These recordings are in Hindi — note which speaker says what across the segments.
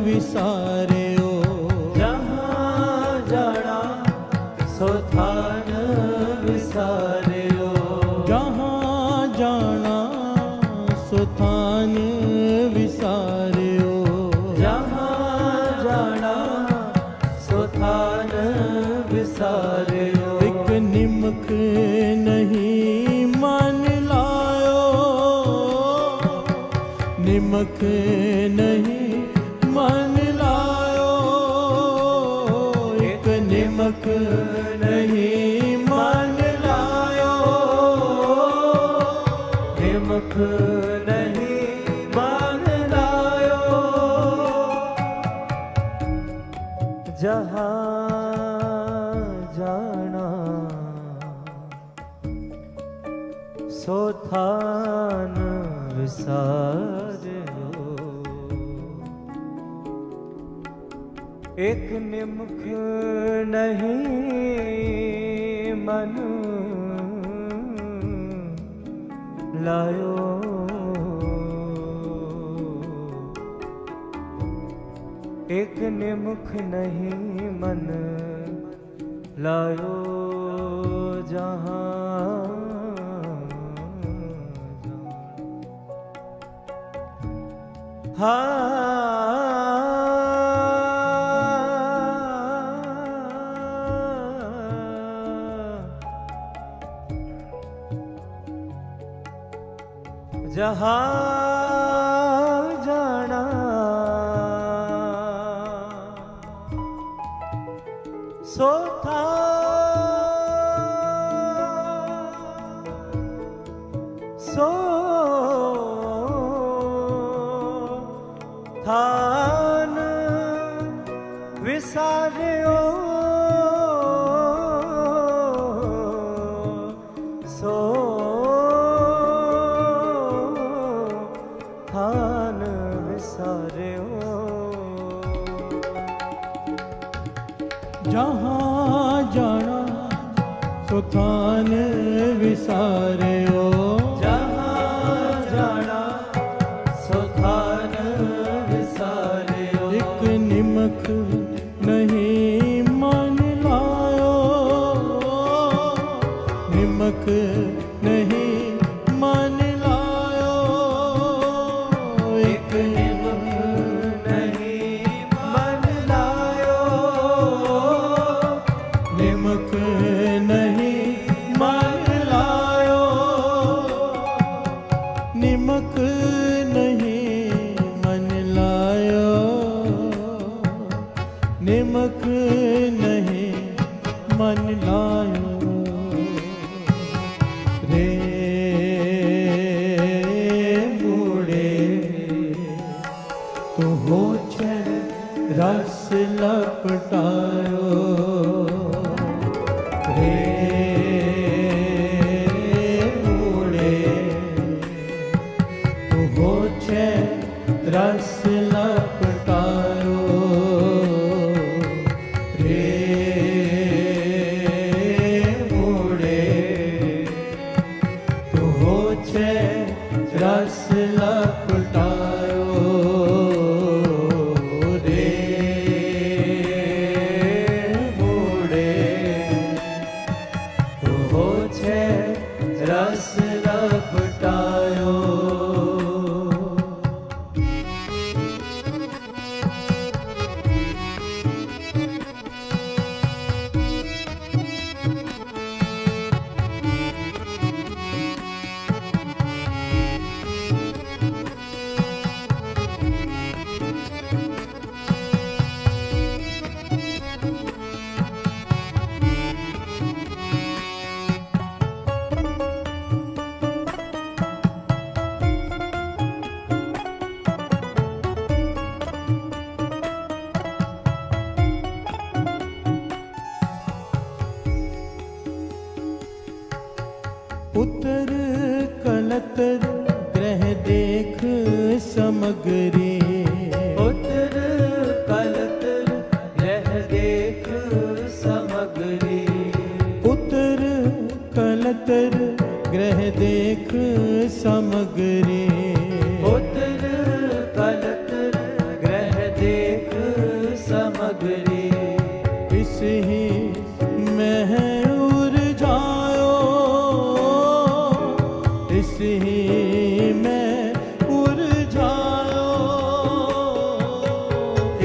Speaker 1: विसारियो।
Speaker 2: जहाँ जाना सो थान विसारियो।
Speaker 1: जहाँ जाना सो थान विसारियो।
Speaker 2: जहाँ जाना सो थान विसारियो।
Speaker 1: एक निमक नहीं मान लायो। निमक नहीं मान लायो। एक निमक नहीं मान लायो।
Speaker 2: निमक नहीं मान लायो। जहाँ जाना सो थान विसारियो। एक निमक नहीं मन लायो। एक निमुख नहीं मन लायो। जहाँ जहाँ जाना सो था सो थान विसारियो। सो थान विसारियो।
Speaker 1: जहाँ जाना सो थान विसारियो।
Speaker 2: जहाँ जाना सो थान विसारियो।
Speaker 1: एक निमक नहीं मान लायो। निमक नहीं मान लायो। एक
Speaker 2: निमक नहीं मन लायो।
Speaker 1: निमक नहीं मान लायो। निमक नहीं मन लायो। निमक नहीं मन लायो। रे बूढ़े तू हो छे रस लपटायो। रे बूढ़े तू हो छे रस लपटायो। रे बूढ़े तू हो छे रस लपटायो। रे बूढ़े तू हो छे रस लपटायो। उतर कलतर ग्रह देख समगरी।
Speaker 2: उतर कलतर ग्रह देख समगरी।
Speaker 1: उतर कलतर ग्रह देख समगरी।
Speaker 2: उतर कलतर ग्रह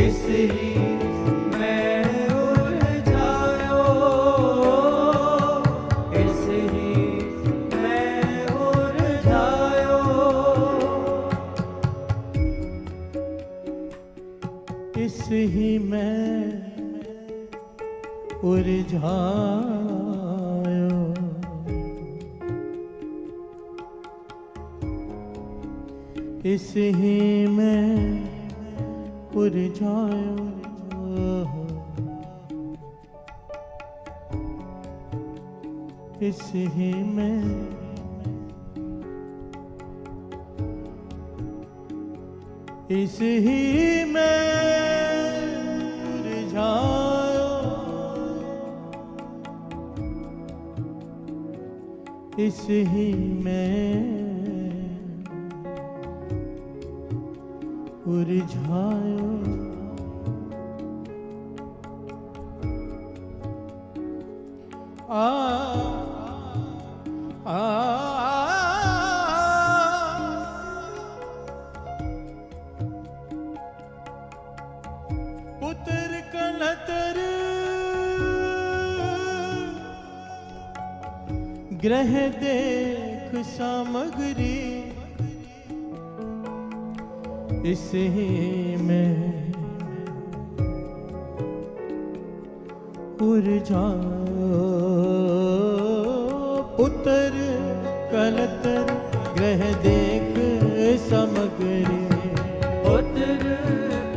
Speaker 2: इस ही में उलझायो, इस ही में उलझायो,
Speaker 1: इस ही में उलझायो, इस ही में उलझायो, इस ही में इस ही में उलझायो, इस ही में उलझायो, पुत्र कलतर ग्रह देख सामग्री, इस ही में उलझायो, पुत्र कलतर ग्रह देख सामग्री,
Speaker 2: पुत्र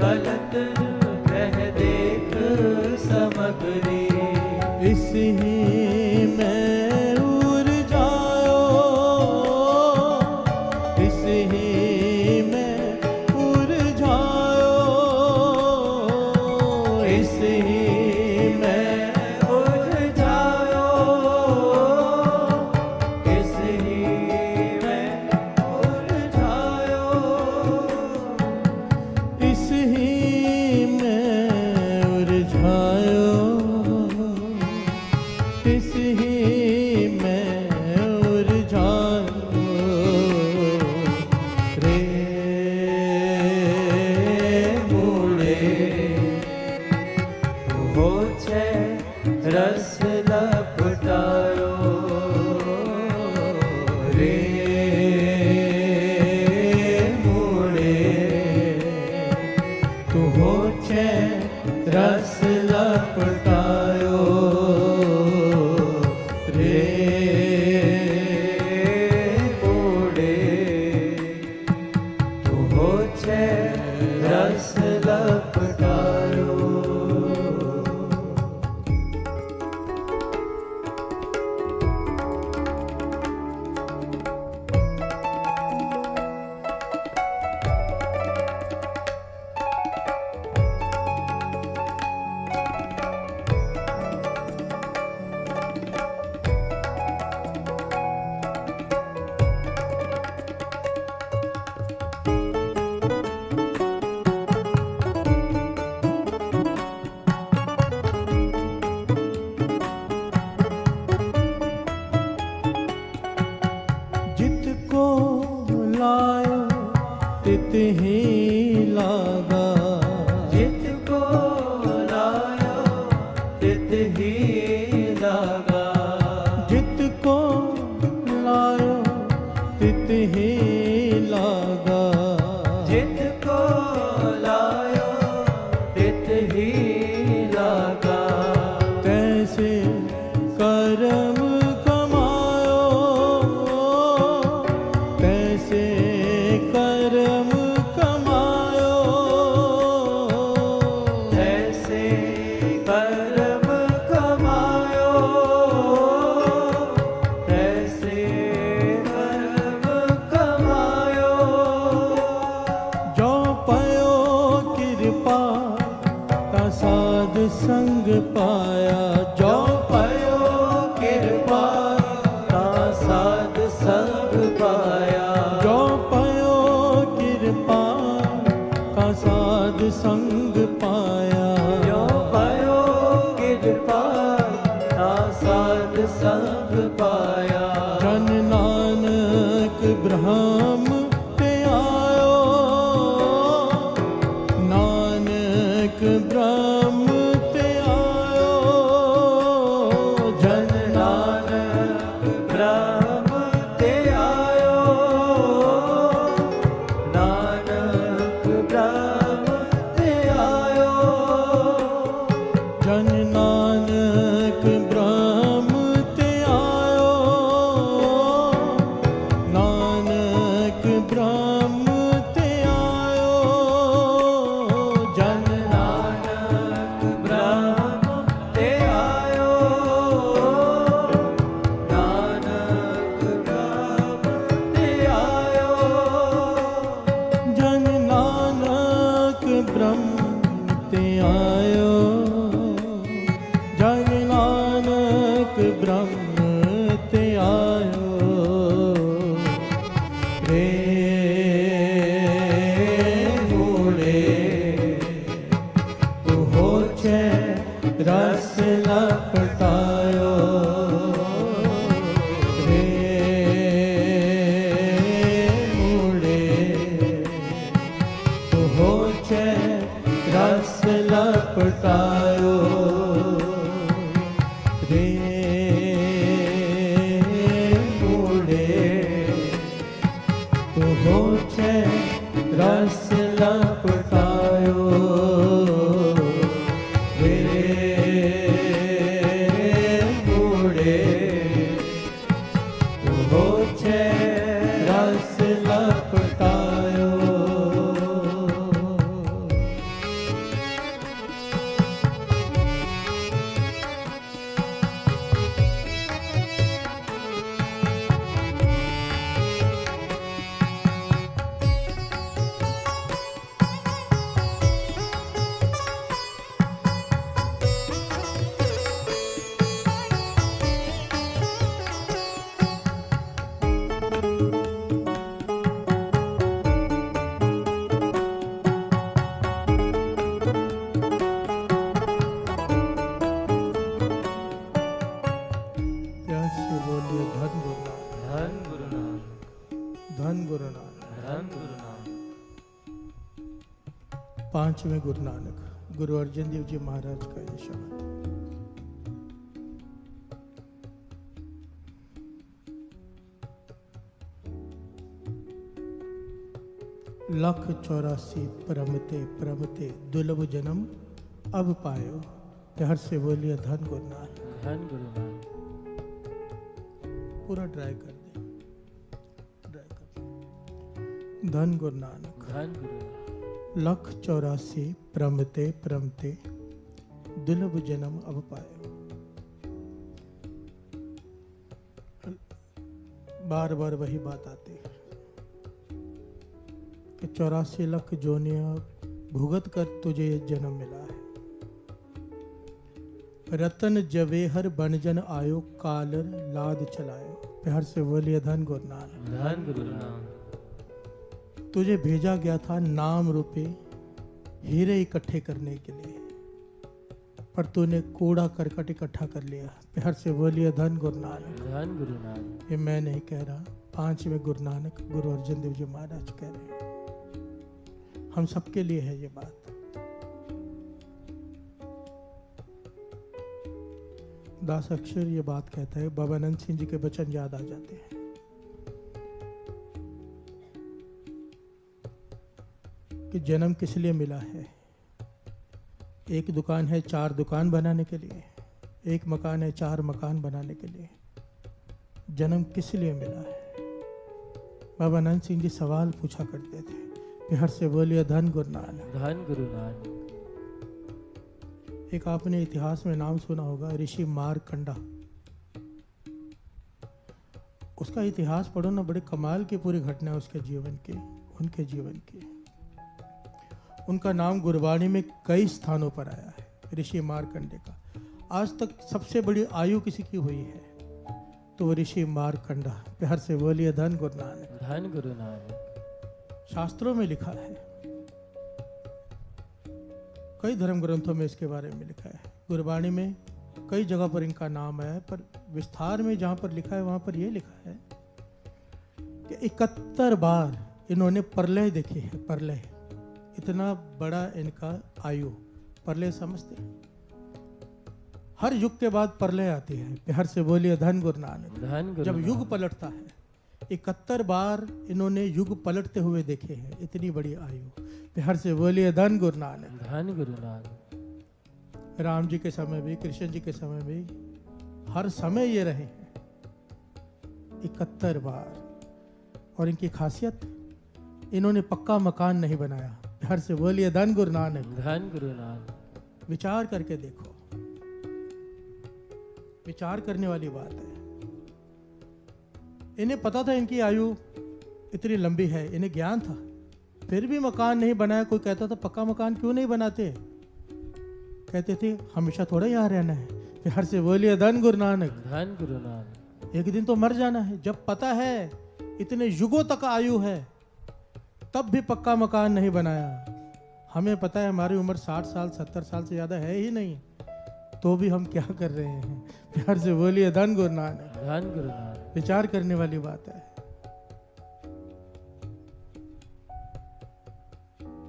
Speaker 2: कलतर ग्रह देख सामग्री,
Speaker 1: इस ही में उलझायो, इस ही में उलझायो, इस ही में
Speaker 2: उलझायो, इस ही में उलझायो,
Speaker 1: इस ही में उलझायो, इस ही में उलझायो, रे
Speaker 2: मूड़े हो छे रस लपटायो, रे मूड़े
Speaker 1: तू हो छे
Speaker 2: रस लपटायो, रे मूड़े तू हो छे रस लपटायो।
Speaker 1: जितको लायो तित ही लागा,
Speaker 2: जितको लायो तित ही लागा,
Speaker 1: जितको लायो तित ही लागा,
Speaker 2: जितको लायो तित ही लागा,
Speaker 1: तैसे कर्म कमायो, तैसे कर्म कमायो,
Speaker 2: ऐसे कर्म कमायो, ऐसे कर्म कमायो,
Speaker 1: जो पयो कृपा ता साध संग पाया, जो
Speaker 2: पयो कृपा ता साध संग पाया,
Speaker 1: जो पयो कृपा ता साध संग पाया,
Speaker 2: जो पयो कृपा ता साध संग पाया,
Speaker 1: जन नानक ब्रह्म ते आयो, नानक ब्रह्म ते आयो,
Speaker 2: जन नानक ब्रह्म ते आयो, नानक ब्रह्म ते आयो,
Speaker 1: जन नानक ब्रह्म ते आयो, नानक ब्रह्म ते आयो,
Speaker 2: जन नानक ब्रह्म ते आयो, नानक ब्रह्म ते आयो,
Speaker 1: जन नानक ब्रह्म ते आयो, जन नानक ब्रह्म ते आयो। रे मूड़े तू होछे रस लपटायो, रे मूड़े तू होछे रस लपटायो, रे मूड़े तू होछे रस लपटायो, रे मूड़े तू होछे रस लपटायो। प्यार से बोलिए धन गुरु नानक,
Speaker 2: धन गुरु नानक,
Speaker 1: धन गुरु नानक।
Speaker 2: धन गुरु नानक।
Speaker 1: पांचवें गुरु नानक गुरु अर्जन देव जी महाराज का ये शब्द। लख 84 परमते परमते दुर्लभ जन्म अब पायो। प्यार से बोलिए धन गुरु नानक।
Speaker 2: धन गुरु नानक।
Speaker 1: पूरा ट्राई कर दे, ट्राई कर। धन गुरु नानक।
Speaker 2: धन गुरु नानक।
Speaker 1: लख 84 परमते परमते दुर्लभ जन्म अब पायो। बार बार वही बात आती है कि 84 लाख जोनियां भुगत कर तुझे ये जन्म मिला है। रतन जवेहर बनजन आयो, कालर लाद चलायो। प्यार से बोलिए धन गुरु नानक।
Speaker 2: धन गुरु नानक।
Speaker 1: तुझे भेजा गया था नाम रूपे हीरे इकट्ठे करने के लिए, पर तूने कूड़ा करकट इकट्ठा कर लिया। प्यार से बोलिए धन गुरु नानक।
Speaker 2: धन गुरु नानक।
Speaker 1: ये मैं नहीं कह रहा, पांचवें गुरु नानक गुरु अर्जन देव जी महाराज कह रहे हैं। हम सबके लिए है ये बात। दास अक्षर ये बात कहता है, बाबा नंद सिंह जी के वचन याद आ जाते हैं कि जन्म किस लिए मिला है। एक दुकान है 4 दुकान बनाने के लिए, एक मकान है 4 मकान बनाने के लिए। जन्म किस लिए मिला है। बाबा नंद सिंह जी सवाल पूछा करते थे। प्यार से बोलिए धन गुरु नानक।
Speaker 2: धन गुरु नानक।
Speaker 1: एक आपने इतिहास में नाम सुना होगा, ऋषि मारकंडा। उसका इतिहास पढ़ो ना, बड़े कमाल की पूरी घटना है उसके जीवन की, उनके जीवन की। उनका नाम गुरबाणी में कई स्थानों पर आया है, ऋषि मारकंडे का। आज तक सबसे बड़ी आयु किसी की हुई है तो वो ऋषि मारकंडा। प्यार से बोलिए धन गुरु नानक।
Speaker 2: धन गुरु नानक।
Speaker 1: शास्त्रों में लिखा है, कई धर्म ग्रंथों में इसके बारे में लिखा है। गुरबाणी में कई जगह पर इनका नाम आया है, पर विस्तार में जहां पर लिखा है वहां पर यह लिखा है कि 71 बार इन्होंने प्रलय देखी है। प्रलय, इतना बड़ा इनका आयु प्रलय समझते हैं? हर युग के बाद प्रलय आती है। प्यार से बोलिए धन गुरु नानक।
Speaker 2: धन गुरु
Speaker 1: जब युग
Speaker 2: नानक।
Speaker 1: पलटता है, 71 बार इन्होंने युग पलटते हुए देखे हैं, इतनी बड़ी आयु। प्यार से बोलिए धन गुरु नानक।
Speaker 2: धन गुरु नानक।
Speaker 1: राम जी के समय भी, कृष्ण जी के समय भी, हर समय ये रहे हैं 71 बार। और इनकी खासियत, इन्होंने पक्का मकान नहीं बनाया। प्यार से बोलिए धन गुरु नानक।
Speaker 2: धन गुरु नानक।
Speaker 1: विचार करके देखो, विचार करने वाली बात है। इन्हें पता था इनकी आयु इतनी लंबी है, इन्हें ज्ञान था, फिर भी मकान नहीं बनाया। कोई कहता था पक्का मकान क्यों नहीं बनाते? कहते थे हमेशा थोड़ा यहाँ रहना है। प्यार से बोलिए धन गुरु नानक।
Speaker 2: धन गुरु नानक।
Speaker 1: एक दिन तो मर जाना है। जब पता है इतने युगों तक आयु है, तब भी पक्का मकान नहीं बनाया। हमें पता है हमारी उम्र 60 साल 70 साल से ज्यादा है ही नहीं, तो भी हम क्या कर रहे हैं? प्यार से बोलिए धन गुरु नानक।
Speaker 2: धन गुरु नानक।
Speaker 1: विचार करने वाली बात है।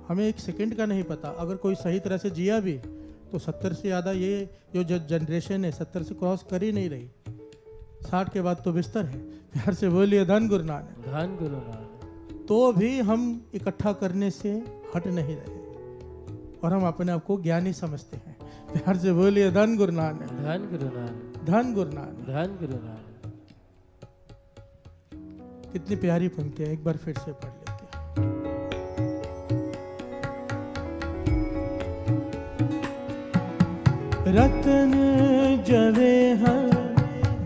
Speaker 1: हमें एक सेकंड का नहीं पता। अगर कोई सही तरह से जिया भी तो 70 से ज़्यादा ये जो जनरेशन है 70 से क्रॉस कर ही नहीं रही। 60 के बाद तो बिस्तर है। प्यार से बोलिए धन गुरु नानक।
Speaker 2: धन गुरु नानक।
Speaker 1: तो भी हम इकट्ठा करने से हट नहीं रहे और हम अपने आप को ज्ञानी समझते हैं। प्यार से बोलिए धन गुरु नानक।
Speaker 2: धन गुरु नानक।
Speaker 1: धन गुरु नानक।
Speaker 2: धन गुरु नानक।
Speaker 1: कितनी प्यारी पंक्तियां, एक बार फिर से पढ़ लेते हैं। रतन जवेहर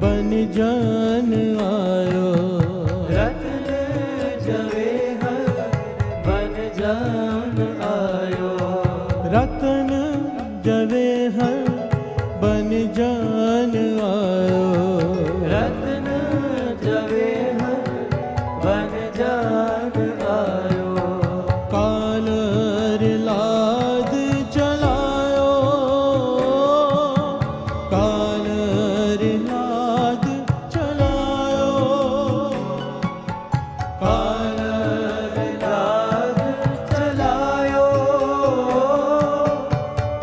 Speaker 1: बन जान आयो।
Speaker 2: रतन जवेहर बन जान आयो।
Speaker 1: रतन जवेहर बन जान आयो।
Speaker 2: रतन जवेहर बन जान आयो।
Speaker 1: कालर लाद चलायो। कालर लाद चलायो।
Speaker 2: कालर लाद चलायो।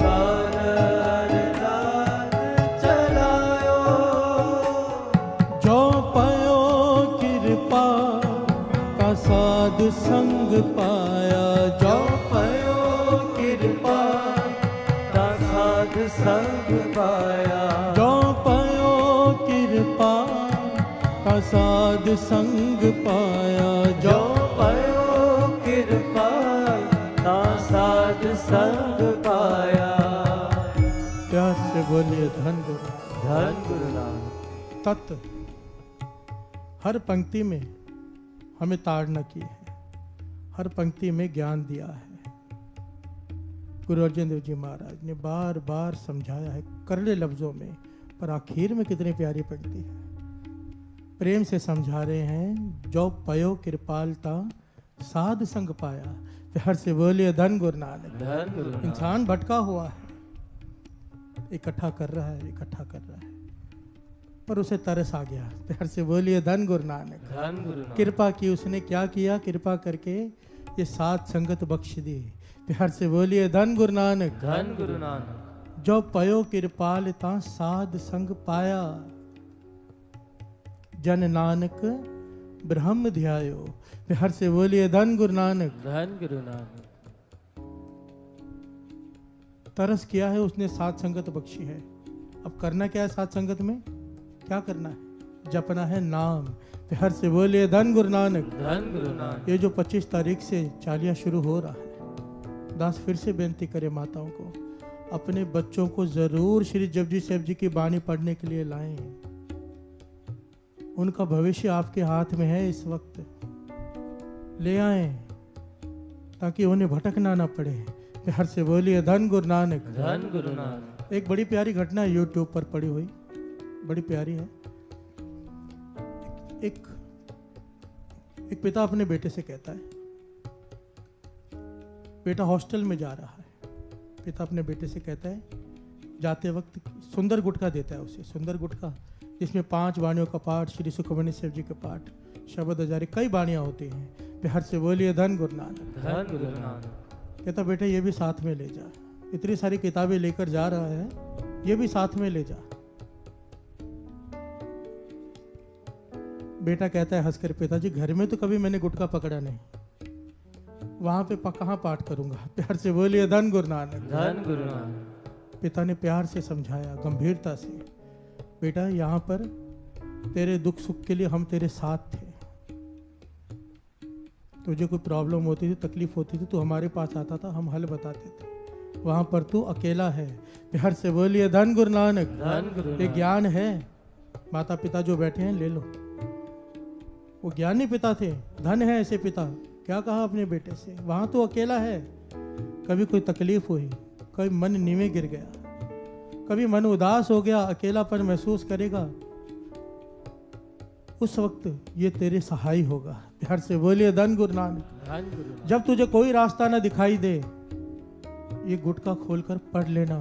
Speaker 2: कालर लाद चलायो।
Speaker 1: जो पयो कृपा का साध संग पाया। जो
Speaker 2: पयो कृपा का साध संग पाया।
Speaker 1: जो पयो कृपा का साध संग पाया।
Speaker 2: जो पयो कृपा का साध संग पाया।
Speaker 1: प्यार से बोलिए धन गुरु।
Speaker 2: धन गुरु नानक।
Speaker 1: तत्व हर पंक्ति में हमें ताड़ना की है, हर पंक्ति में ज्ञान दिया है। गुरु अर्जन देव जी महाराज ने बार बार समझाया है करड़े लफ्जों में, पर आखिर में कितनी प्यारी पंक्ति है। प्रेम से समझा रहे हैं, जो पयो कृपालता साध संग पाया। प्यार से बोलिए धन गुरु नानक।
Speaker 2: धन गुरु नानक।
Speaker 1: इंसान भटका हुआ है, इकट्ठा कर रहा है, इकट्ठा कर रहा है, पर उसे तरस आ गया। प्यार से बोलिए धन गुरु नानक।
Speaker 2: धन गुरु नानक।
Speaker 1: कृपा की उसने, क्या किया? कृपा करके ये साथ संगत बख्श दी। प्यार से बोलिए धन गुरु नानक।
Speaker 2: धन गुरु नानक।
Speaker 1: जो पयो कृपाल ता साध संग पाया। जन नानक ब्रह्म ध्यायो। प्यार से बोलिए धन गुरु नानक।
Speaker 2: धन गुरु नानक।
Speaker 1: तरस किया है उसने, साथ संगत बख्शी है। अब करना क्या है साथ संगत में? क्या करना है? जपना है नाम। प्यार से बोलिए धन गुरु नानक।
Speaker 2: धन गुरु नानक।
Speaker 1: ये जो 25 तारीख से चालिया शुरू हो रहा है, दास फिर से बेनती करे माताओं को, अपने बच्चों को जरूर श्री जपजी साहिब जी की बानी पढ़ने के लिए लाएं। उनका भविष्य आपके हाथ में है इस वक्त। ले आएं ताकि उन्हें भटकना ना पड़े। प्यार से बोलिए धन गुरु नानक।
Speaker 2: धन गुरु नानक।
Speaker 1: एक बड़ी प्यारी घटना है यूट्यूब पर पड़ी हुई, बड़ी प्यारी है। एक पिता अपने बेटे से कहता है, बेटा हॉस्टल में जा रहा है। पिता अपने बेटे से कहता है, जाते वक्त सुंदर गुटखा देता है उसे, सुंदर गुटखा जिसमें 5 वाणियों का पाठ, श्री सुखमनी साहिब जी के पाठ, शब्द हजारी, कई वाणियां होती हैं। प्यार से बोलिए धन गुरु नानक।
Speaker 2: धन गुरु नानक।
Speaker 1: कहता बेटा ये भी साथ में ले जा। इतनी सारी किताबें लेकर जा रहा है, ये भी साथ में ले जा। बेटा कहता है हंसकर, पिताजी घर में तो कभी मैंने गुटखा पकड़ा नहीं, वहां पे कहाँ पाठ करूंगा। प्यार से बोलिए धन गुरु नानक।
Speaker 2: धन गुरु नानक।
Speaker 1: पिता ने प्यार से समझाया, गंभीरता से, बेटा यहाँ पर तेरे दुख सुख के लिए हम तेरे साथ थे, तुझे कोई प्रॉब्लम होती थी, तकलीफ होती थी, तो हमारे पास आता था, हम हल बताते थे। वहां पर तू अकेला है। प्यार से बोलिए धन गुरु नानक।
Speaker 2: धन गुरु
Speaker 1: ये
Speaker 2: नानक।
Speaker 1: ज्ञान है। माता पिता जो बैठे हैं ले लो, वो ज्ञानी पिता थे, धन है ऐसे पिता। क्या कहा अपने बेटे से, वहां तो अकेला है। कभी कोई तकलीफ हुई, कभी मन नीवे गिर गया, कभी मन उदास हो गया, अकेलापन महसूस करेगा, उस वक्त ये तेरे सहाय होगा। प्यार से बोलिए धन गुरु नानक।
Speaker 2: धन गुरु नानक।
Speaker 1: जब तुझे कोई रास्ता ना दिखाई दे, ये गुटखा खोलकर पढ़ लेना,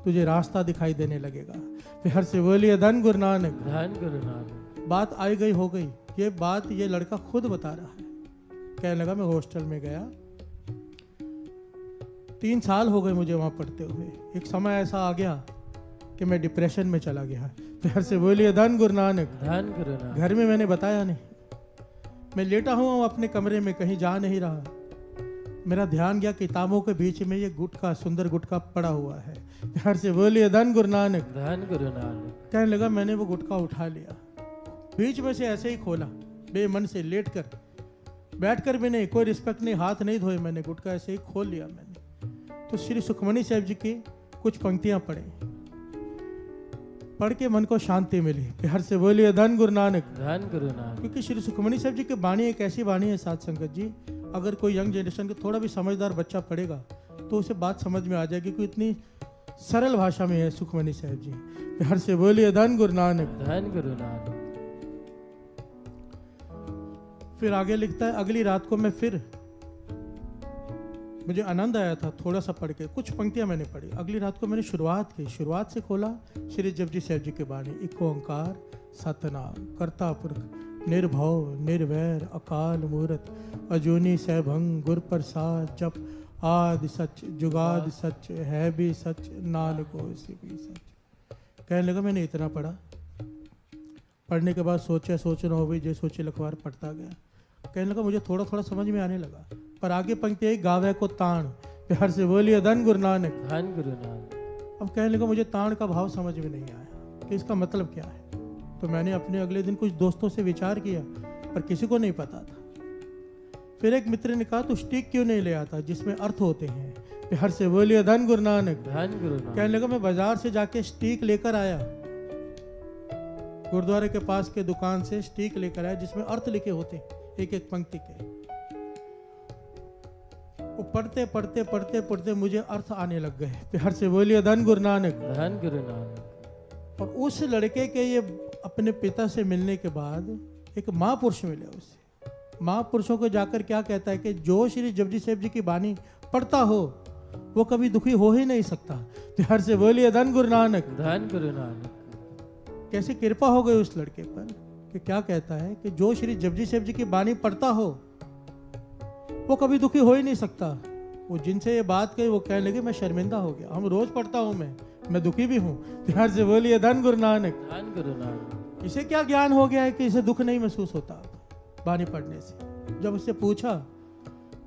Speaker 1: तुझे रास्ता दिखाई देने लगेगा। प्यार से बोलिए धन गुरु नानक।
Speaker 2: धन गुरु नानक।
Speaker 1: बात आई गई हो गई। ये बात ये लड़का खुद बता रहा है। कहने लगा मैं हॉस्टल में गया, 3 साल हो गए मुझे वहां पढ़ते हुए। एक समय ऐसा आ गया कि मैं डिप्रेशन में चला गया। प्यार से बोलिए धन गुरु नानक।
Speaker 2: धन गुरु नानक।
Speaker 1: घर में मैंने बताया नहीं, मैं लेटा हुआ अपने कमरे में, कहीं जा नहीं रहा। मेरा ध्यान गया किताबों के बीच में ये गुटखा, सुंदर गुटखा पड़ा हुआ है। प्यार से बोलिए धन गुरु नानक।
Speaker 2: धन गुरु नानक।
Speaker 1: कहने लगा मैंने वो गुटखा उठा लिया, बीच में से ऐसे ही खोला, बेमन से लेट कर, बैठ कर भी नहीं, कोई रिस्पेक्ट नहीं, हाथ नहीं धोए, मैंने गुटखा ऐसे ही खोल लिया मैंने। तो श्री सुखमनी साहब जी की कुछ पंक्तियां पढ़े, पढ़ के मन को शांति मिली। प्यार से बोलिए धन गुरु नानक।
Speaker 2: धन गुरु नानक।
Speaker 1: क्योंकि श्री सुखमनी साहब जी की बाणी एक ऐसी बाणी है साथ संगत जी, अगर कोई यंग जनरेशन का थोड़ा भी समझदार बच्चा पढ़ेगा तो उसे बात समझ में आ जाएगी, क्योंकि इतनी सरल भाषा में है सुखमनी साहब जी। प्यार से बोलिए धन गुरु नानक।
Speaker 2: धन गुरु नानक।
Speaker 1: फिर आगे लिखता है, अगली रात को मैं फिर, मुझे आनंद आया था थोड़ा सा पढ़ के, कुछ पंक्तियां मैंने पढ़ी। अगली रात को मैंने शुरुआत की, शुरुआत से खोला श्री जपजी साहब जी के बाणी। एक ओंकार सतनाम करता पुरख निर्भव निर्वैर अकाल मूरत अजूनी सैभंग गुर प्रसाद जप आदि सच जुगाद सच है भी सच नानक होसि भी सच। कहने लगा मैंने इतना पढ़ा, पढ़ने के बाद सोचना हो भी, जो सोचे लखवार पढ़ता गया। कहने लगा मुझे थोड़ा थोड़ा समझ में आने लगा, पर आगे पंक्ति है गावे को ताण। प्यार से बोलिए धन गुरु नानक।
Speaker 2: धन गुरु नानक।
Speaker 1: अब कहने लगा मुझे ताण का भाव समझ में नहीं आया कि इसका मतलब क्या है। तो मैंने अपने अगले दिन कुछ दोस्तों से विचार किया, पर किसी को नहीं पता था। फिर एक मित्र ने कहा तू स्टिक क्यों नहीं ले आता जिसमें अर्थ होते हैं। प्यार से बोलिए धन गुरु नानक।
Speaker 2: धन गुरु नानक।
Speaker 1: कहने लगा मैं बाजार से जाके स्टिक लेकर आया, गुरुद्वारे के पास के दुकान से स्टिक लेकर आया जिसमें अर्थ लिखे होते हैं एक एक पंक्ति के। वो पढ़ते पढ़ते पढ़ते पढ़ते मुझे अर्थ आने लग गए। प्यार से बोलिए धन गुरु नानक।
Speaker 2: धन गुरु नानक।
Speaker 1: और उस लड़के के ये अपने पिता से मिलने के बाद एक महापुरुष मिले उसे। महापुरुषों को जाकर क्या कहता है कि जो श्री जपजी साहब जी की बानी पढ़ता हो वो कभी दुखी हो ही नहीं सकता। प्यार से बोलिए धन गुरु नानक।
Speaker 2: धन गुरु नानक।
Speaker 1: कैसी कृपा हो गई उस लड़के पर कि क्या कहता है कि जो श्री जपजी साहब जी की बानी पढ़ता हो वो कभी दुखी हो ही नहीं सकता। वो जिनसे ये बात कही वो कहने लगे मैं शर्मिंदा हो गया, हम रोज पढ़ता हूँ, मैं दुखी भी हूँ। प्यार से बोलिए धन गुरु नानक।
Speaker 2: धन गुरु नानक।
Speaker 1: इसे क्या ज्ञान हो गया है कि इसे दुख नहीं महसूस होता बानी पढ़ने से। जब उससे पूछा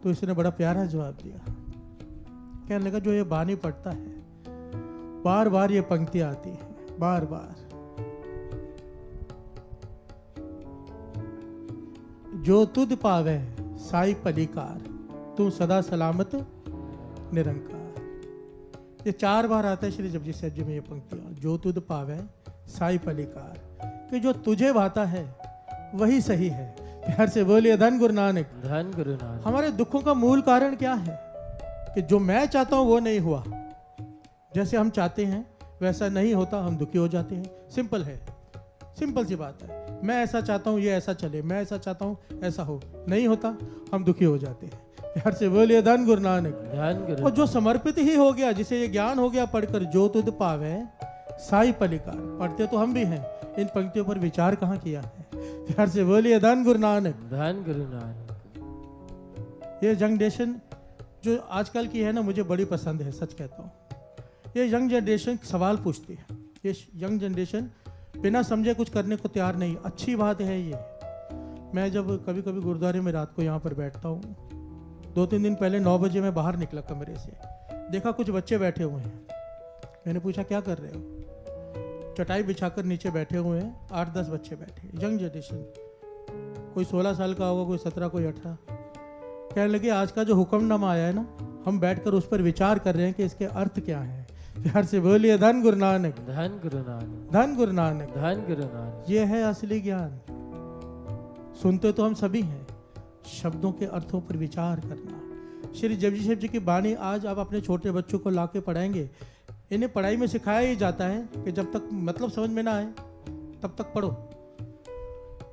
Speaker 1: तो इसने बड़ा प्यारा जवाब दिया। कहने लगा जो ये बानी पढ़ता है बार बार ये पंक्तियां आती है, बार बार, जो तुद पावे साई पलिकार तू सदा सलामत निरंकार। ये 4 बार आता है श्री जपजी साहब जी में ये पंक्तियां। जो तुद पावे साई पलिकार, कि जो तुझे भाता है वही सही है। प्यार से बोलिए धन गुरु नानक।
Speaker 2: धन गुरु नानक।
Speaker 1: हमारे दुखों का मूल कारण क्या है कि जो मैं चाहता हूं वो नहीं हुआ, जैसे हम चाहते हैं वैसा नहीं होता, हम दुखी हो जाते हैं। सिंपल है, सिंपल सी बात है। मैं ऐसा चाहता हूं ये ऐसा चले, मैं ऐसा चाहता हूं ऐसा हो, नहीं होता, हम दुखी हो जाते हैं। प्यार से बोलिए धन गुरु नानक।
Speaker 2: धन गुरु।
Speaker 1: और जो समर्पित ही हो गया, जिसे ये ज्ञान हो गया पढ़कर, जो तुद पावे साई पलिकार, पढ़ते तो हम भी हैं, इन पंक्तियों पर विचार कहाँ किया है। प्यार से बोलिए धन गुरु नानक।
Speaker 2: धन गुरु नानक।
Speaker 1: ये जनरेशन जो आजकल की है ना, मुझे बड़ी पसंद है, सच कहता हूँ। ये यंग जनरेशन सवाल पूछती है, ये यंग जनरेशन बिना समझे कुछ करने को तैयार नहीं। अच्छी बात है ये। मैं जब कभी कभी गुरुद्वारे में रात को यहाँ पर बैठता हूँ, 2-3 दिन पहले 9 बजे मैं बाहर निकला कमरे से, देखा कुछ बच्चे बैठे हुए हैं। मैंने पूछा क्या कर रहे हो? चटाई बिछाकर नीचे बैठे हुए हैं, 8-10 बच्चे बैठे, यंग जनरेशन, कोई 16 साल का होगा, कोई 17, कोई 18। कहने लगे आज का जो हुक्मनामा आया है ना, हम बैठकर उस पर विचार कर रहे हैं कि इसके अर्थ क्या है। प्यार से बोलिए धन गुरु नानक,
Speaker 2: धन गुरु नानक,
Speaker 1: धन गुरु नानक,
Speaker 2: धन गुरु नानक।
Speaker 1: ये है असली ज्ञान। सुनते तो हम सभी हैं, शब्दों के अर्थों पर विचार करना। श्री जपजी साहिब जी की बाणी आज आप अपने छोटे बच्चों को लाके पढ़ाएंगे, इन्हें पढ़ाई में सिखाया ही जाता है कि जब तक मतलब समझ में ना आए तब तक पढ़ो।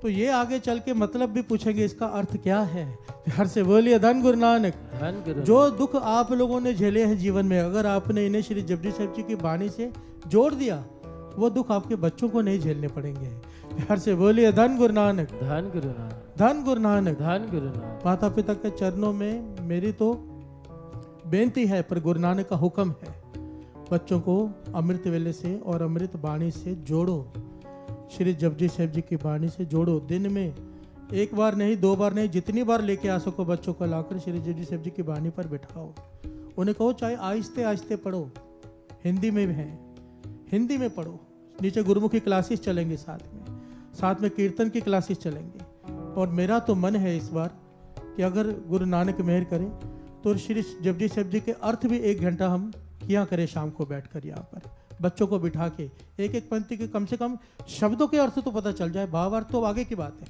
Speaker 1: तो ये आगे चल के मतलब भी पूछेंगे इसका अर्थ क्या है। प्यार से बोलिए धन गुरु नानक,
Speaker 2: धन गुरु।
Speaker 1: जो दुख आप लोगों ने झेले हैं जीवन में, अगर आपने इन्हें श्री जपजी साहिब जी की बाणी से जोड़ दिया, वो दुख आपके बच्चों को नहीं झेलने पड़ेंगे। प्यार से बोलिए धन गुरु नानक,
Speaker 2: धन गुरु नानक,
Speaker 1: धन गुरु नानक,
Speaker 2: धन गुरु नानक।
Speaker 1: माता पिता के चरणों में मेरी तो बेनती है, पर गुरु नानक का हुक्म है, बच्चों को अमृत वेले से और अमृत बाणी से जोड़ो, श्री जपजी साहिब जी की बाणी से जोड़ो। दिन में 1 बार नहीं, 2 बार नहीं, जितनी बार लेके आ सको बच्चों को लाकर श्री जपजी साहिब जी की बाणी पर बिठाओ। उन्हें कहो चाहे आहिस्ते आहिस्ते पढ़ो, हिंदी में भी है, हिंदी में पढ़ो। नीचे गुरुमुखी क्लासेस चलेंगे, साथ में कीर्तन की क्लासेस चलेंगे। और मेरा तो मन है इस बार कि अगर गुरु नानक मेहर करे तो श्री जपजी साहिब जी के अर्थ भी 1 घंटा हम किया करें शाम को बैठकर यहाँ पर बच्चों को बिठा के, एक पंक्ति के कम से कम शब्दों के अर्थ तो पता चल जाए, भावार्थ तो आगे की बात है,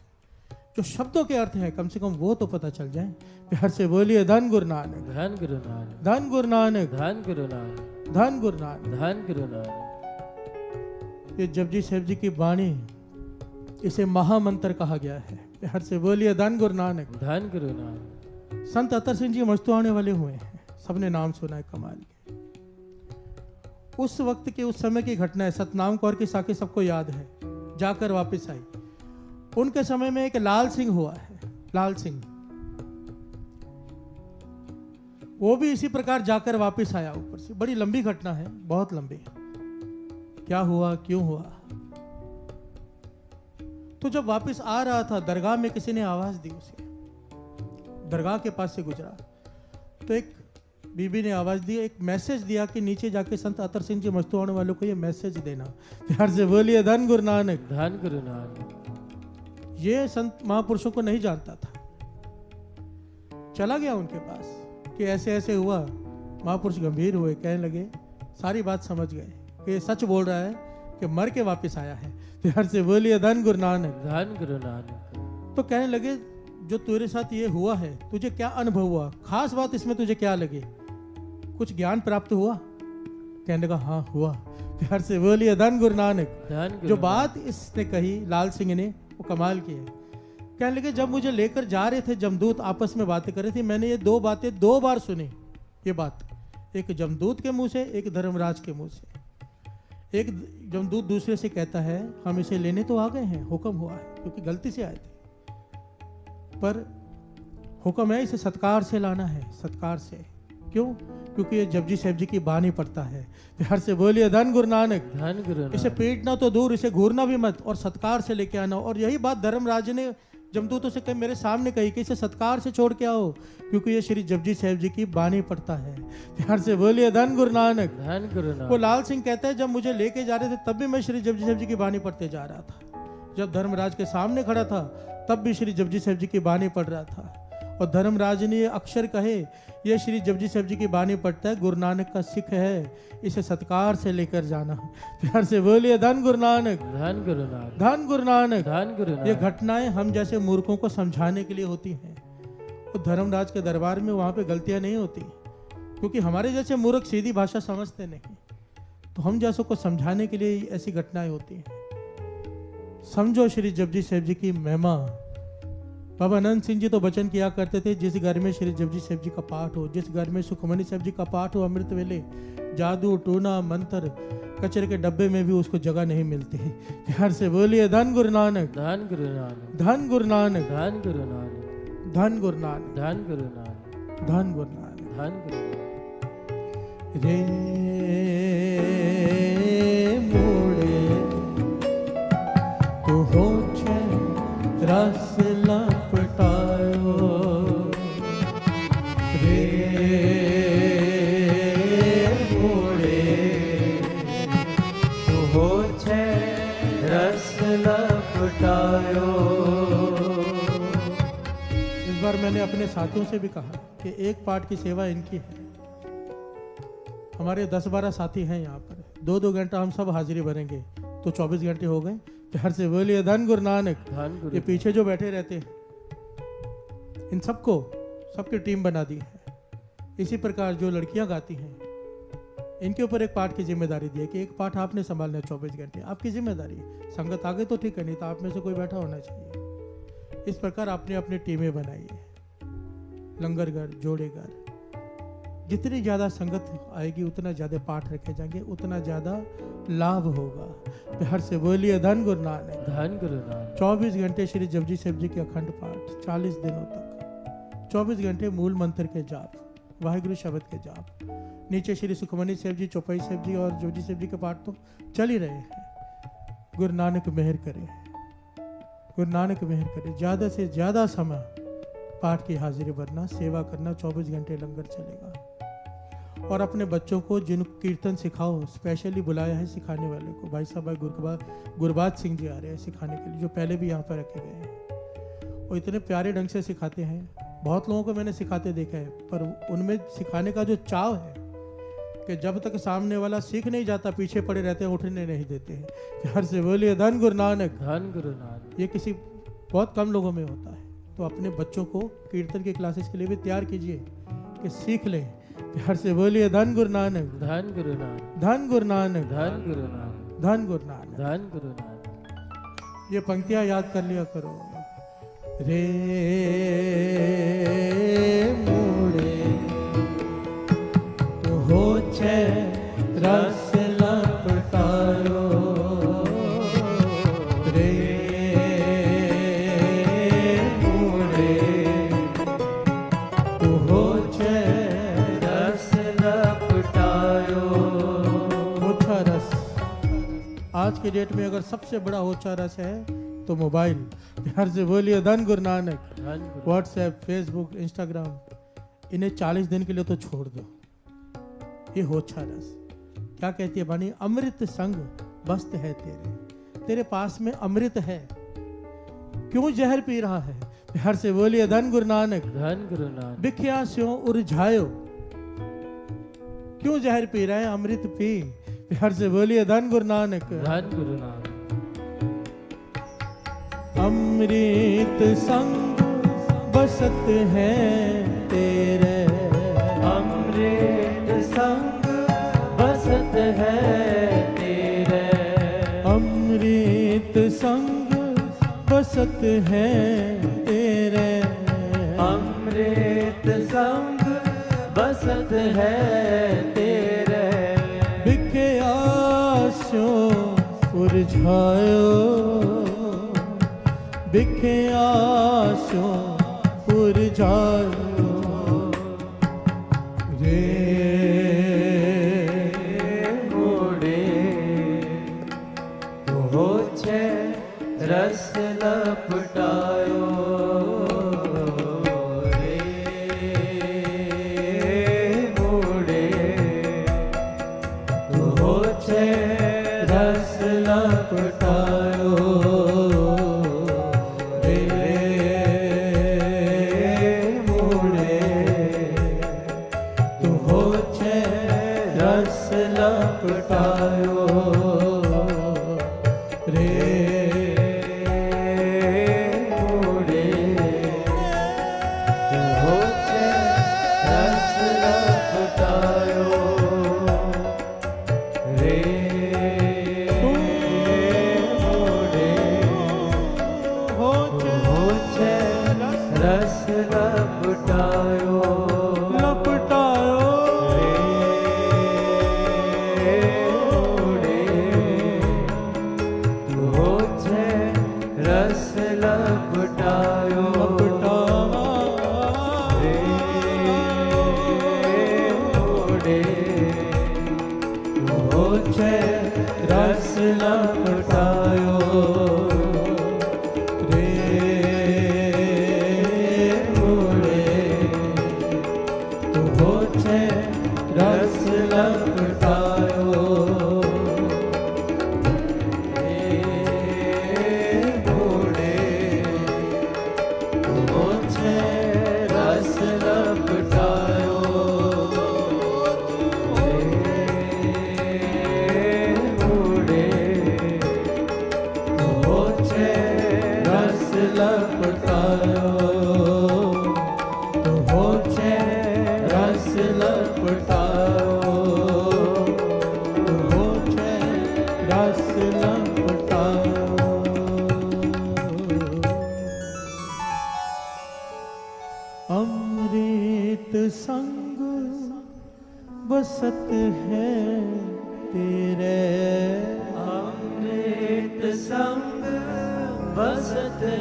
Speaker 1: जो शब्दों के अर्थ है कम से कम वो तो पता चल जाए। प्यार से बोलिए धन गुरु नानक,
Speaker 2: धन गुरु नानक,
Speaker 1: धन गुरु नानक,
Speaker 2: धन गुरु नानक,
Speaker 1: धन गुरु नानक,
Speaker 2: धन गुरु नानक।
Speaker 1: ये जपजी साहिब जी की बाणी, इसे महामंत्र कहा गया है। प्यार से बोलिए धन गुरु नानक,
Speaker 2: धन गुरु नानक।
Speaker 1: संत अतर सिंह जी मस्तुआने वाले हुए हैं, सबने नाम सुना है कमाल के। उस वक्त के, उस समय की घटना है, सतनाम कौर की साखी सबको याद है, जाकर वापस आई। उनके समय में एक लाल सिंह हुआ है, लाल सिंह, वो भी इसी प्रकार जाकर वापस आया ऊपर से। बड़ी लंबी घटना है, बहुत लंबी। क्या हुआ, क्यों हुआ? तो जब वापस आ रहा था, दरगाह में किसी ने आवाज दी उसे, दरगाह के पास से गुजरा तो एक बीबी ने आवाज दी, एक मैसेज दिया कि नीचे जाके संत अतर सिंह जी मस्तुआने वालों को ये मैसेज देना। प्यार से बोलिए धन गुरु नानक,
Speaker 2: धन गुरु नानक।
Speaker 1: ये संत महापुरुषों को नहीं जानता था, चला गया उनके पास कि ऐसे ऐसे हुआ। महापुरुष गंभीर हुए, कहने लगे, सारी बात समझ गए कि ये सच बोल रहा है कि मर के वापस आया है। प्यार से बोलिए धन गुरु नानक,
Speaker 2: धन गुरु नानक।
Speaker 1: तो कहने लगे जो तेरे साथ ये हुआ है, तुझे क्या अनुभव हुआ, खास बात इसमें तुझे क्या लगे, कुछ ज्ञान प्राप्त हुआ? कहने लगा हाँ हुआ। प्यार से बोलिए धन गुरु नानक।
Speaker 2: धन गुरु
Speaker 1: जो बात इसने कही लाल सिंह ने, वो कमाल की है। कहने लगे जब मुझे लेकर जा रहे थे, जमदूत आपस में बातें कर रहे थे, मैंने ये 2 बातें 2 बार सुनी। ये बात एक जमदूत के मुंह से, एक धर्मराज के मुंह से। एक जमदूत दूसरे से कहता है हम इसे लेने तो आ गए हैं, हुक्म हुआ है, क्योंकि गलती से आए थे, पर हुक्म है इसे सत्कार से लाना है, सत्कार से। क्यों? क्योंकि ये जपजी साहिब जी की बानी पड़ता है। प्यार से बोलिए धन गुरु नानक,
Speaker 2: धन गुरु नानक।
Speaker 1: इसे पीटना तो दूर, इसे घूरना भी मत, और सत्कार से लेके आना। और यही बात धर्मराज ने जमदूतों से मेरे सामने कही कि इसे सत्कार से छोड़ के आओ, क्योंकि ये श्री जपजी साहिब जी की बानी पड़ता है। प्यार से बोलिए धन गुरु नानक,
Speaker 2: धन गुरु नानक।
Speaker 1: वो लाल सिंह कहता है जब मुझे लेके जा रहे थे तब भी मैं श्री जपजी साहिब जी की बानी पढ़ते जा रहा था, जब धर्मराज के सामने खड़ा था तब भी श्री जपजी साहिब जी की बानी पढ़ रहा था। और धर्मराज ने ये अक्षर कहे, ये श्री जपजी साहिब जी की बानी पढ़ता है, गुरु नानक का सिख है, इसे सत्कार से लेकर जाना। प्यार से बोलिए धन गुरु नानक,
Speaker 2: धन गुरु नानक,
Speaker 1: धन गुरु नानक।
Speaker 2: धन गुरु नानक।
Speaker 1: ये घटनाएं हम जैसे मूर्खों को समझाने के लिए होती हैं। तो धर्मराज के दरबार में वहाँ पे गलतियां नहीं होती, क्योंकि हमारे जैसे मूर्ख सीधी भाषा समझते नहीं, तो हम जैसों को समझाने के लिए ऐसी घटनाएं होती हैं। समझो श्री जपजी साहिब जी की महिमा। बाबा अनंत सिंह जी तो वचन किया करते थे, जिस घर में श्री जपजी साहिब जी का पाठ हो, जिस घर में सुखमनी साहिब जी का पाठ हो अमृत वेले, जादू टूना मंत्र कचरे के डब्बे में भी उसको जगह नहीं मिलती। प्यार से बोलिए धन गुरु नानक,
Speaker 2: धन गुरु नानक,
Speaker 1: धन गुरु नानक,
Speaker 2: धन गुरु नानक,
Speaker 1: धन गुरु नानक,
Speaker 2: धन गुरु नानक,
Speaker 1: धन गुरु नानक,
Speaker 2: धन गुरु नानक।
Speaker 1: रे मैंने अपने साथियों से भी कहा कि एक पाठ की सेवा इनकी है। हमारे 10-12 साथी हैं यहाँ पर, 2-2 घंटा हम सब हाजिरी भरेंगे तो 24 घंटे हो गए। प्यार से बोलिए धन गुरु नानक।
Speaker 2: धन गुरु
Speaker 1: ये पीछे जो बैठे रहते हैं इन सबको सबकी टीम बना दी है। इसी प्रकार जो लड़कियां गाती हैं इनके ऊपर एक पाठ की जिम्मेदारी दी है कि एक पाठ आपने संभालना है 24 घंटे, आपकी जिम्मेदारी है। संगत आगे तो ठीक है, नहीं तो आप में से कोई बैठा होना चाहिए। इस प्रकार आपने अपनी टीमें बनाई है। लंगर घर, जोड़े घर, जितनी ज़्यादा संगत आएगी उतना ज़्यादा पाठ रखे जाएंगे, उतना ज़्यादा लाभ होगा। प्यार से बोलिए धन गुरु नानक।
Speaker 2: धन गुरु नानक।
Speaker 1: 24 घंटे श्री जपजी साहिब जी के अखंड पाठ, 40 दिनों तक 24 घंटे मूल मंत्र के जाप, वाहिगुरु शब्द के जाप। नीचे श्री सुखमनी साहिब जी, चौपाई साहिब जी और जपजी साहिब जी के पाठ तो चल ही रहे हैं। गुरु नानक मेहर करे, गुरु नानक मेहर करे। ज़्यादा से ज़्यादा समय पाठ की हाजिरी भरना, सेवा करना, 24 घंटे लंगर चलेगा। और अपने बच्चों को जिन कीर्तन सिखाओ, स्पेशली बुलाया है सिखाने वाले को, भाई साहब भाई गुरबाज सिंह जी आ रहे हैं सिखाने के लिए, जो पहले भी यहाँ पर रखे गए हैं। वो इतने प्यारे ढंग से सिखाते हैं। बहुत लोगों को मैंने सिखाते देखा है, पर उनमें सिखाने का जो चाव है कि जब तक सामने वाला सीख नहीं जाता पीछे पड़े रहते हैं, उठने नहीं देते हैं। प्यार से बोलिए धन गुरु नानक।
Speaker 2: धन गुरु नानक।
Speaker 1: ये किसी बहुत कम लोगों में होता है। तो अपने बच्चों को कीर्तन की क्लासेस के लिए भी तैयार कीजिए कि सीख लें। प्यार से बोलिए धन गुरु नानक।
Speaker 2: धन गुरु नानक।
Speaker 1: धन गुरु नानक।
Speaker 2: धन गुरु नानक।
Speaker 1: धन गुरु नानक।
Speaker 2: धन गुरु नानक।
Speaker 1: ये पंक्तियां याद कर लिया करो। रे मोड़े तो हो छे रस लपटायो, रे मोड़े तो हो छे रस लपटायो। होछा रस आज की डेट में अगर सबसे बड़ा होछा रस है तो मोबाइल। प्यार से बोलिए धन Guru Nanak. WhatsApp, Facebook, Instagram, इन्हें 40 दिन के लिए तो छोड़ दो। ये होछा रस क्या कहती है बानी? अमृत संग बस्त है तेरे, तेरे पास में अमृत है, क्यों जहर पी रहा है? प्यार से बोलिए धन गुरु नानक।
Speaker 2: धन गुरु नानक।
Speaker 1: बिख्या स्यों उरझायो, क्यों जहर पी रहा है? अमृत पी। प्यार से बोलिए धन गुरु नानक।
Speaker 2: धन गुरु नानक।
Speaker 1: अमृत संग बसत है तेरे,
Speaker 2: अमृत संग बसत है तेरे,
Speaker 1: अमृत संग बसत है तेरे,
Speaker 2: अमृत संग बसत है तेरे।
Speaker 1: बिखे आस्यों उरझायो, बिखे आस्यों उरझायो, रे
Speaker 2: मोड़े तो हो छे रस लपटायो, रे मोड़े तो हो छे रस लपटायो,
Speaker 1: लपटायो, रे मोड़े तो हो छे रस लपटायो, रे मोड़े हो छे रस लपटायो, लपटायो, रस लपटायो, लपटावा, रे मोड़े हो छे रस लपटायो, रे मोड़े हो छे रस लपटायो,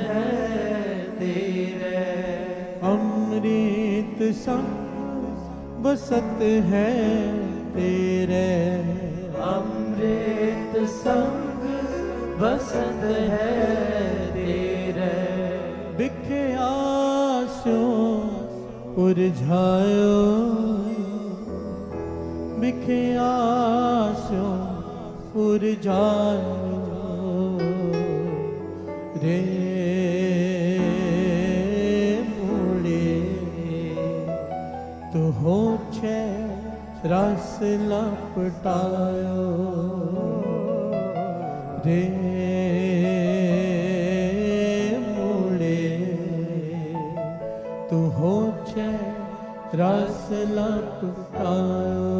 Speaker 2: है तेरे,
Speaker 1: अमृत संग बसत है तेरे,
Speaker 2: अमृत संग बसत है तेरे,
Speaker 1: बिखे आशों उलझायो, बिखे आशों उलझायो रे मूड़े, तू हो छे रस लपटायो रे मूड़े, तू हो छे रस लपटायो।